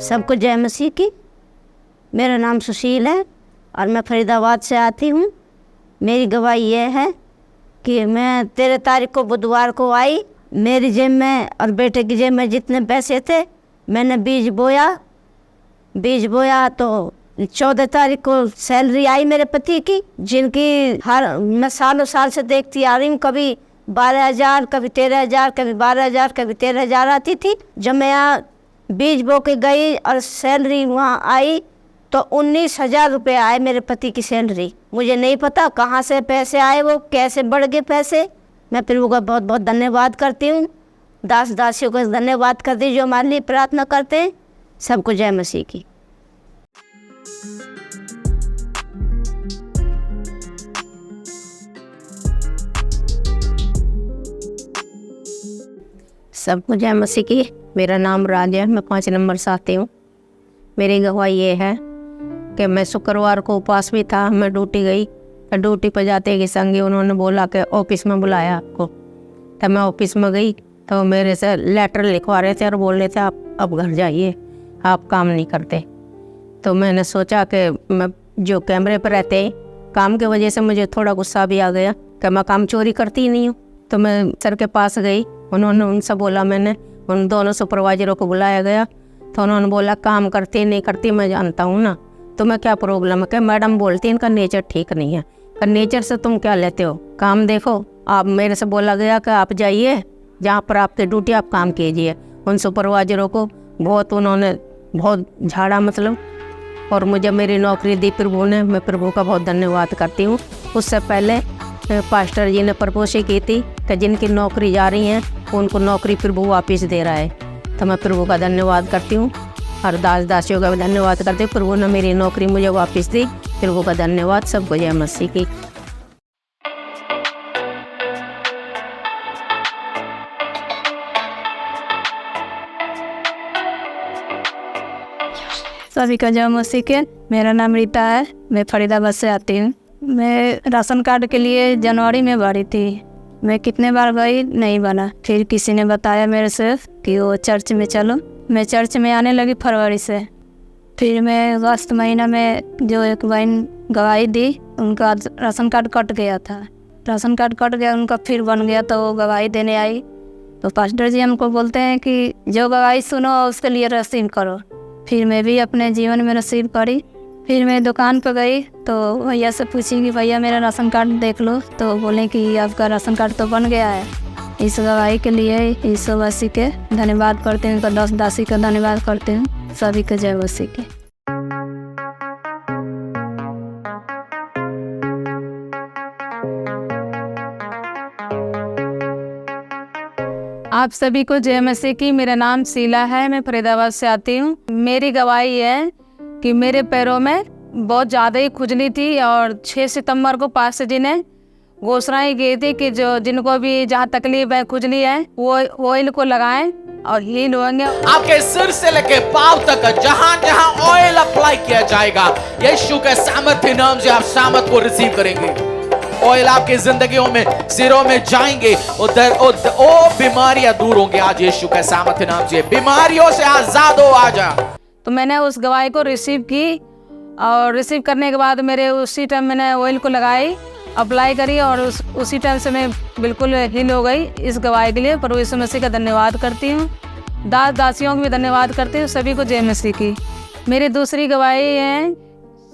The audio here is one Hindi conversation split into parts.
सबको जय मसीह की। मेरा नाम सुशील है और मैं फरीदाबाद से आती हूँ। मेरी गवाही यह है कि मैं 13 तारीख को बुधवार को आई। मेरी जेब में और बेटे की जेब में जितने पैसे थे, मैंने बीज बोया तो 14 तारीख को सैलरी आई मेरे पति की, जिनकी मैं सालों साल से देखती आ रही हूँ। कभी 12,000, कभी 13,000, कभी 12,000, कभी 13,000 आती थी। जब मैं यहाँ बीज बो के गई और सैलरी वहाँ आई तो 19,000 रुपये आए मेरे पति की सैलरी। मुझे नहीं पता कहाँ से पैसे आए, वो कैसे बढ़ गए पैसे। मैं प्रभु का बहुत बहुत धन्यवाद करती हूँ। दास दासियों को धन्यवाद करती हूँ जो हमारे लिए प्रार्थना करते हैं। सबको जय मसीह की। सबको जय मसीह की। मेरा नाम राज है, मैं 5 नंबर से आती हूँ। मेरी गवाही ये है कि मैं शुक्रवार को उपवास भी था। मैं ड्यूटी गई, ड्यूटी पर जाते के संगे उन्होंने बोला कि ऑफिस में बुलाया आपको। तब मैं ऑफिस में गई तो मेरे से लेटर लिखवा रहे थे और बोल रहे थे आप अब घर जाइए, आप काम नहीं करते। तो मैंने सोचा कि मैं जो कैमरे पर रहते काम की वजह से मुझे थोड़ा गुस्सा भी आ गया कि मैं काम चोरी करती ही नहीं हूँ। तो मैं सर के पास गई, उन्होंने उनसे बोला, मैंने उन दोनों सुपरवाइजरों को बुलाया गया तो उन्होंने बोला काम करती नहीं करती मैं जानता हूँ ना, तुम्हें क्या प्रॉब्लम है? क्या मैडम बोलती इनका नेचर ठीक नहीं है। पर नेचर से तुम क्या लेते हो, काम देखो। आप मेरे से बोला गया कि आप जाइए जहाँ पर आपकी ड्यूटी, आप काम कीजिए। उन सुपरवाइजरों को उन्होंने बहुत झाड़ा मतलब, और मुझे मेरी नौकरी दी प्रभु ने। मैं प्रभु का बहुत धन्यवाद करती हूँ। उससे पहले पास्टर जी ने प्रपोज की थी कि जिनकी नौकरी जा रही हैं उनको नौकरी प्रभु वापस दे रहा है। तो मैं प्रभु का धन्यवाद करती हूँ और दास दासियों का भी धन्यवाद करती हूँ। प्रभु ने मेरी नौकरी मुझे वापस दी। प्रभु का धन्यवाद। सबको जय मसीह की। सभी का जय मसीह के। मेरा नाम रीता है, मैं फरीदाबाद से आती हूँ। मैं राशन कार्ड के लिए जनवरी में भरी थी। मैं कितने बार गई, नहीं बना। फिर किसी ने बताया मेरे से कि वो चर्च में चलो। मैं चर्च में आने लगी फरवरी से। फिर मैं अगस्त महीना में जो एक बहन गवाही दी, उनका राशन कार्ड कट गया था। राशन कार्ड कट गया उनका, फिर बन गया तो वो गवाही देने आई। तो पास्टर जी हमको बोलते हैं कि जो गवाही सुनो उसके लिए रसीद करो। फिर मैं भी अपने जीवन में रसीद करी। फिर मैं दुकान पर गई तो भैया से पूछी कि भैया मेरा राशन कार्ड देख लो। तो बोले कि आपका राशन कार्ड तो बन गया है। इस गवाही के लिए यीशु मसीह के धन्यवाद करते हैं, दास दासी का धन्यवाद करते हैं। सभी के जय मसीह के। आप सभी को जय मसीह की। मेरा नाम शीला है, मैं फरीदाबाद से आती हूँ। मेरी गवाही है कि मेरे पैरों में बहुत ज़्यादा ही खुजली थी और 6 सितंबर को पास्टर जी ने घोषणाएं की थी कि जो जिनको भी जहाँ तकलीफ है, खुजली है, वो ऑयल को लगाएं और हील होंगे। आपके सिर से लेके पांव तक जहां जहां ऑयल अप्लाई किया जाएगा, यीशु के सामर्थ्य नाम से आप सामर्थ को रिसीव करेंगे। ऑयल आपकी जिंदगियों में, सिरों में जाएंगे, उधर बीमारियां दूर होंगे। आज यीशु के सामर्थ्य नाम से बीमारियों से आजाद हो आजा। तो मैंने उस गवाही को रिसीव की और रिसीव करने के बाद मेरे उसी टाइम मैंने ऑयल को लगाई, अप्लाई करी और उसी टाइम से मैं बिल्कुल हील हो गई। इस गवाही के लिए प्रभु यीशु मसीह का धन्यवाद करती हूँ। दास दासियों को भी धन्यवाद करती हूँ। सभी को जय मसीह की। मेरी दूसरी गवाही है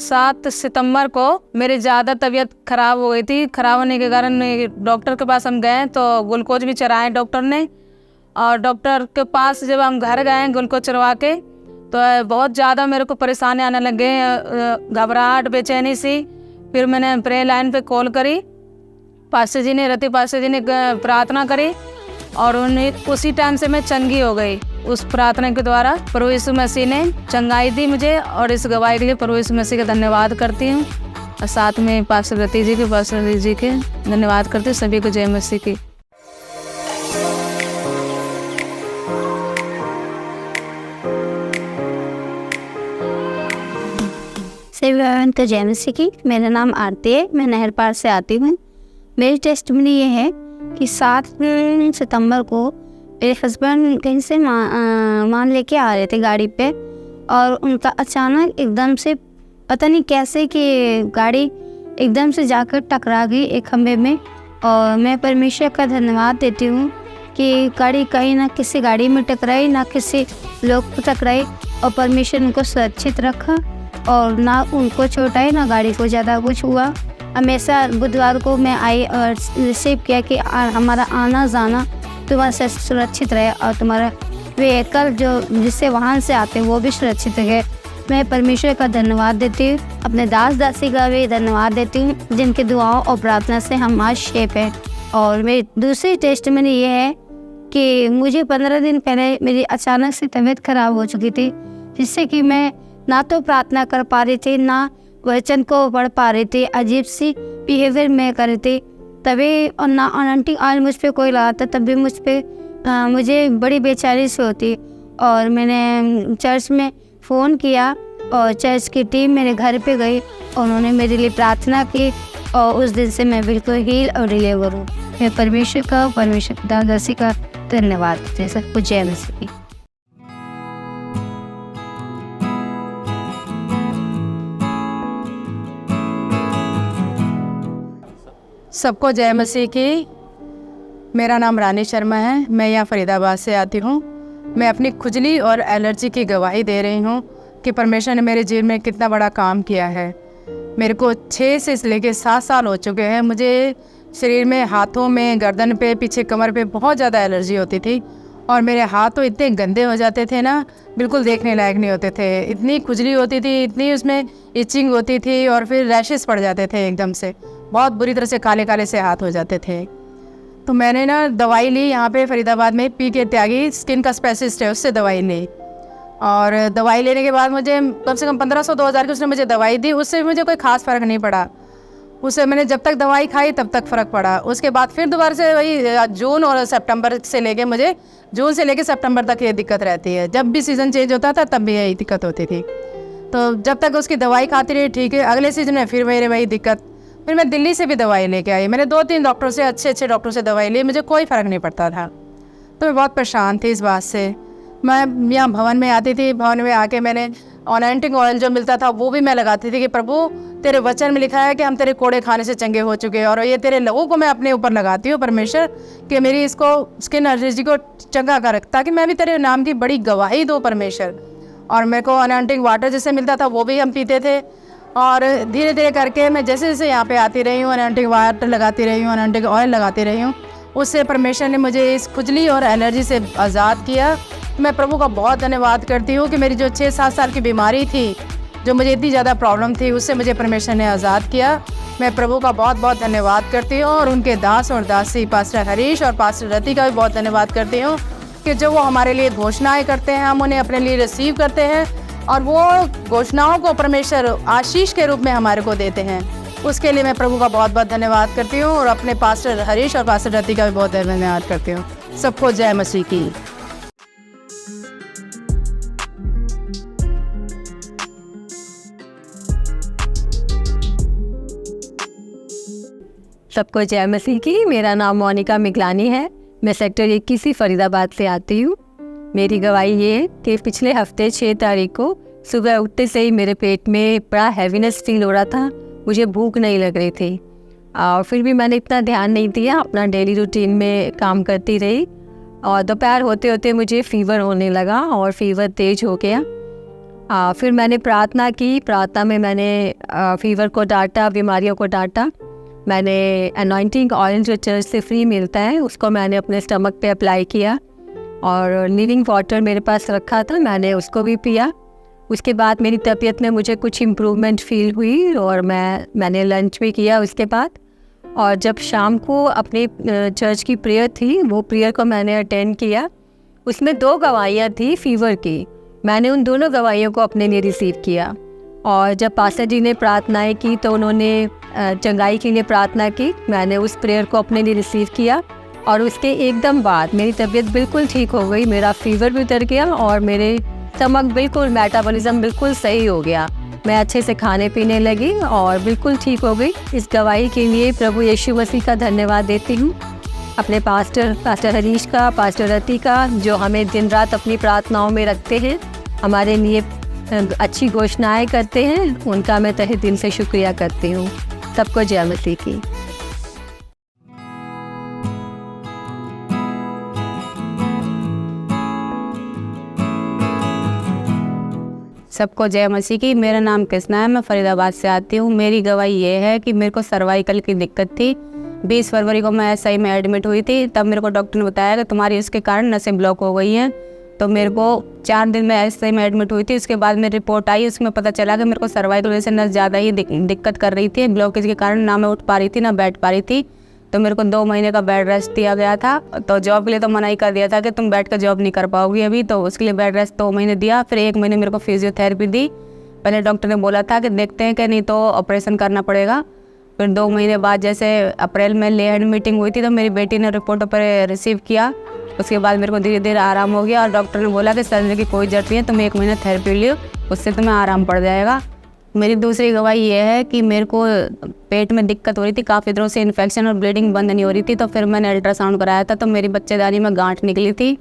7 सितंबर को मेरी ज़्यादा तबीयत खराब हो गई थी। खराब होने के कारण डॉक्टर के पास हम गए तो ग्लूकोज भी चढ़ाए डॉक्टर ने। और डॉक्टर के पास जब हम घर गए ग्लूकोज चढ़वा के तो बहुत ज़्यादा मेरे को परेशानी आने लग गई, घबराहट, बेचैनी सी। फिर मैंने प्रेयर लाइन पे कॉल करी, पास्टर जी ने, रति पास्टर जी ने प्रार्थना करी और उन्हें उसी टाइम से मैं चंगी हो गई। उस प्रार्थना के द्वारा प्रभु यीशु मसीह ने चंगाई दी मुझे और इस गवाही के लिए प्रभु यीशु मसीह का धन्यवाद करती हूँ। और साथ में पास्टर रति जी के, पास्टर जी के धन्यवाद करती हूँ। सभी को जय मसीह की। सभी को जय मसीह की। मेरा नाम आरती है, मैं नहर पार से आती हूँ। मेरी टेस्टमनी ये है कि 7 सितंबर को मेरे हस्बैंड कहीं से मान लेके आ रहे थे गाड़ी पे और उनका अचानक एकदम से पता नहीं कैसे कि गाड़ी एकदम से जाकर टकरा गई एक खंभे में। और मैं परमेश्वर का धन्यवाद देती हूँ कि गाड़ी कहीं ना किसी गाड़ी में टकराई, ना किसी लोग को टकराई, और परमेश्वर उनको सुरक्षित रखा और ना उनको चोट आई ना गाड़ी को ज़्यादा कुछ हुआ। हमेशा बुधवार को मैं आई और रिसीव किया कि हमारा आना जाना तुम्हारे से सुरक्षित रहे और तुम्हारा व्हीकल जो जिससे वाहन से आते हैं वो भी सुरक्षित रहे। मैं परमेश्वर का धन्यवाद देती हूँ, अपने दास दासी का भी धन्यवाद देती हूँ जिनकी दुआओं और प्रार्थना से हम आज शेप हैं। और मेरी दूसरी टेस्टमनी ये है कि मुझे 15 दिन पहले मेरी अचानक से तबीयत खराब हो चुकी थी, जिससे कि मैं ना तो प्रार्थना कर पा रही थी ना वचन को पढ़ पा रही थी, अजीब सी बिहेवियर मैं कर रही थी तभी, और ना अनॉइंटिंग ऑयल मुझ पर कोई लगाता तब भी मुझे बड़ी बेचैनी से होती। और मैंने चर्च में फ़ोन किया और चर्च की टीम मेरे घर पे गई और उन्होंने मेरे लिए प्रार्थना की और उस दिन से मैं बिल्कुल हील और डिलीवर हूँ। मैं परमेश्वर दासी का धन्यवाद देती हूँ। जय मसीह। सबको जय मसीह की। मेरा नाम रानी शर्मा है, मैं यहाँ फरीदाबाद से आती हूँ। मैं अपनी खुजली और एलर्जी की गवाही दे रही हूँ कि परमेश्वर ने मेरे जीवन में कितना बड़ा काम किया है। मेरे को 6 से लेकर 7 साल हो चुके हैं। मुझे शरीर में, हाथों में, गर्दन पे, पीछे कमर पे बहुत ज़्यादा एलर्जी होती थी और मेरे हाथ तो इतने गंदे हो जाते थे ना, बिल्कुल देखने लायक नहीं होते थे। इतनी खुजली होती थी, इतनी उसमें इचिंग होती थी और फिर रैशेस पड़ जाते थे एकदम से, बहुत बुरी तरह से काले काले से हाथ हो जाते थे। तो मैंने ना दवाई ली यहाँ पे फरीदाबाद में, पी के त्यागी स्किन का स्पेशलिस्ट है, उससे दवाई ली। और दवाई लेने के बाद मुझे कम से कम 1500-2000 की उसने मुझे दवाई दी, उससे मुझे कोई ख़ास फ़र्क नहीं पड़ा। उससे मैंने जब तक दवाई खाई तब तक फ़र्क पड़ा। उसके बाद फिर दोबारा से वही जून और सितंबर से लेके मुझे जून से लेके सितंबर तक ये दिक्कत रहती है। जब भी सीज़न चेंज होता था तब भी यही दिक्कत होती थी। तो जब तक उसकी दवाई खाती रही ठीक है, अगले सीज़न में फिर मेरे वही दिक्कत। फिर मैं दिल्ली से भी दवाई लेके आई, मैंने 2-3 डॉक्टर से, अच्छे डॉक्टर से दवाई ली, मुझे कोई फ़र्क नहीं पड़ता था। तो मैं बहुत परेशान थी इस बात से। मैं यहाँ भवन में आती थी, भवन में आके मैंने अनॉइंटिंग ऑयल जो मिलता था वो भी मैं लगाती थी कि प्रभु तेरे वचन में लिखा है कि हम तेरे कोड़े खाने से चंगे हो चुके हैं और ये तेरे लहू को मैं अपने ऊपर लगाती हूँ परमेश्वर कि मेरी इसको स्किन एलर्जी को चंगा कर, ताकि मैं भी तेरे नाम की बड़ी गवाही दूँ परमेश्वर। और मेरे को अनॉइंटिंग वाटर जैसे मिलता था वो भी हम पीते थे। और धीरे धीरे करके मैं जैसे जैसे यहाँ पे आती रही हूँ, अनॉइंटिंग वाटर लगाती रही हूँ, अनॉइंटिंग ऑयल लगाती रही हूँ, उससे परमेश्वर ने मुझे इस खुजली और एलर्जी से आज़ाद किया। मैं प्रभु का बहुत धन्यवाद करती हूँ कि मेरी जो 6-7 साल की बीमारी थी, जो मुझे इतनी ज़्यादा प्रॉब्लम थी, उससे मुझे परमेश्वर ने आज़ाद किया। मैं प्रभु का बहुत बहुत धन्यवाद करती हूँ और उनके दास और दासी पास्टर हरीश और पास्टर रति का भी बहुत धन्यवाद करती हूँ कि जो वो हमारे लिए घोषणाएँ करते हैं, हम उन्हें अपने लिए रिसीव करते हैं और वो घोषणाओं को परमेश्वर आशीष के रूप में हमारे को देते हैं। उसके लिए मैं प्रभु का बहुत बहुत धन्यवाद करती हूँ और अपने पास्टर हरीश और पास्टर रति का भी बहुत धन्यवाद करती हूँ। सबको जय मसीह की। सबको जय मसीह की। मेरा नाम मोनिका मिगलानी है, मैं सेक्टर 21 फरीदाबाद से आती हूँ। मेरी गवाही ये है कि पिछले हफ्ते 6 तारीख को सुबह उठते से ही मेरे पेट में बड़ा हैवीनेस फील हो रहा था, मुझे भूख नहीं लग रही थी और फिर भी मैंने इतना ध्यान नहीं दिया, अपना डेली रूटीन में काम करती रही। और दोपहर होते होते मुझे फ़ीवर होने लगा और फ़ीवर तेज़ हो गया। फिर मैंने प्रार्थना की, प्रार्थना में मैंने फ़ीवर को डांटा, बीमारियों को डांटा। मैंने अनॉइंटिंग ऑयल जो चर्च से फ्री मिलता है उसको मैंने अपने स्टमक पे अप्लाई किया और लिविंग वाटर मेरे पास रखा था, मैंने उसको भी पिया। उसके बाद मेरी तबीयत में मुझे कुछ इम्प्रूवमेंट फ़ील हुई और मैंने लंच भी किया उसके बाद। और जब शाम को अपने चर्च की प्रेयर थी, वो प्रेयर को मैंने अटेंड किया। उसमें 2 गवाहियाँ थी फ़ीवर की, मैंने उन दोनों गवाहियों को अपने लिए रिसीव किया। और जब पास्टर जी ने प्रार्थनाएं की तो उन्होंने चंगाई के लिए प्रार्थना की, मैंने उस प्रेयर को अपने लिए रिसीव किया और उसके एकदम बाद मेरी तबीयत बिल्कुल ठीक हो गई, मेरा फ़ीवर भी उतर गया और मेरे स्टमक बिल्कुल, मेटाबॉलिज्म बिल्कुल सही हो गया। मैं अच्छे से खाने पीने लगी और बिल्कुल ठीक हो गई। इस गवाही के लिए प्रभु यीशु मसीह का धन्यवाद देती हूँ, अपने पास्टर हरीश का, पास्टर रति का, जो हमें दिन रात अपनी प्रार्थनाओं में रखते हैं, हमारे लिए अच्छी घोषणाएं करते हैं, उनका मैं तहे दिल से शुक्रिया करती हूँ। सबको जय मसीह की। सबको जय मसीह की। मेरा नाम कृष्णा है, मैं फरीदाबाद से आती हूँ। मेरी गवाही ये है कि मेरे को सर्वाइकल की दिक्कत थी। 20 फरवरी को मैं SI में एडमिट हुई थी। तब मेरे को डॉक्टर ने बताया कि तुम्हारी इसके कारण नसें ब्लॉक हो गई हैं। तो मेरे को 4 दिन में SI में एडमिट हुई थी। उसके बाद मेरी रिपोर्ट आई, उसमें पता चला कि मेरे को सर्वाइकल वजह से नस ज़्यादा ही दिक्कत कर रही थी। ब्लॉकेज के कारण ना मैं उठ पा रही थी ना बैठ पा रही थी। तो मेरे को 2 महीने का बेड रेस्ट दिया गया था। तो जॉब के लिए तो मना ही कर दिया था कि तुम बैठ कर जॉब नहीं कर पाओगी अभी। तो उसके लिए बेड रेस्ट 2 महीने दिया। फिर 1 महीने मेरे को फिजियोथेरेपी दी। पहले डॉक्टर ने बोला था कि देखते हैं कि नहीं तो ऑपरेशन करना पड़ेगा। फिर 2 महीने बाद जैसे अप्रैल में ले हैंड मीटिंग हुई थी तो मेरी बेटी ने रिपोर्ट पर रिसीव किया। उसके बाद मेरे को धीरे धीरे आराम हो गया और डॉक्टर ने बोला कि सर्जरी की कोई जरूरत नहीं है, तुम 1 महीना थेरेपी लियो, उससे तुम्हें आराम पड़ जाएगा। मेरी दूसरी गवाही ये है कि मेरे को पेट में दिक्कत हो रही थी, काफ़ी दिनों से इन्फेक्शन और ब्लीडिंग बंद नहीं हो रही थी। तो फिर मैंने अल्ट्रासाउंड कराया था तो मेरी बच्चेदानी में गांठ निकली थी।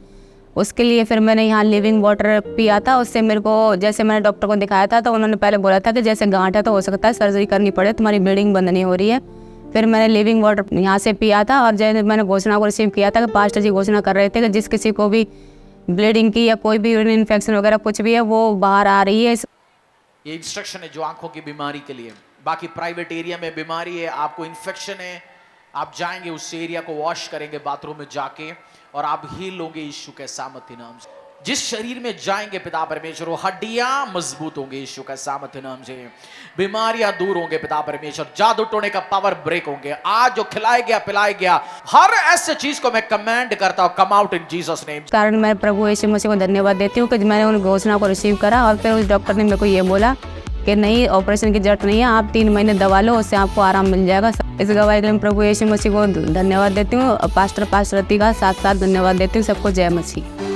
उसके लिए फिर मैंने यहाँ लिविंग वाटर पिया था। उससे मेरे को जैसे मैंने डॉक्टर को दिखाया था तो उन्होंने पहले बोला था कि जैसे गांठ है तो हो सकता है सर्जरी करनी पड़े, तुम्हारी ब्लीडिंग बंद नहीं हो रही है। फिर मैंने लिविंग वाटर यहाँ से पिया था और जैसे मैंने घोषणा को रिसीव किया था कि पास्टर जी घोषणा कर रहे थे कि जिस किसी को भी ब्लीडिंग की या कोई भी यूरिन इन्फेक्शन वगैरह कुछ भी है वो बाहर आ रही है। ये इंस्ट्रक्शन है जो आंखों की बीमारी के लिए। बाकी प्राइवेट एरिया में बीमारी है, आपको इन्फेक्शन है, आप जाएंगे उस एरिया को वॉश करेंगे बाथरूम में जाके और आप हील होंगे यीशु के सामर्थ्य नाम से। जिस शरीर में जाएंगे पिता परमेश्वर, वो हड्डियां मजबूत होंगे यीशु के सामर्थ्य नाम से। बीमारियां दूर होंगे पिता परमेश्वर, जादू टोने का पावर ब्रेक होंगे। आज जो खिलाया गया पिलाया गया हर ऐसे चीज को मैं कमांड करता हूं, come out in Jesus name. कारण मैं प्रभु यीशु मसीह को धन्यवाद देती हूँ कि मैंने उन घोषणा को रिसीव करा और फिर उस डॉक्टर ने मेरे को ये बोला कि नहीं, ऑपरेशन की जरूरत नहीं है, आप 3 महीने दवा लो, उससे आपको आराम मिल जाएगा। इस गवाही के लिए प्रभु यीशु मसीह को धन्यवाद देती हूँ। पास्टर पास्टरती का साथ साथ धन्यवाद देती हूँ। सबको जय मसीह।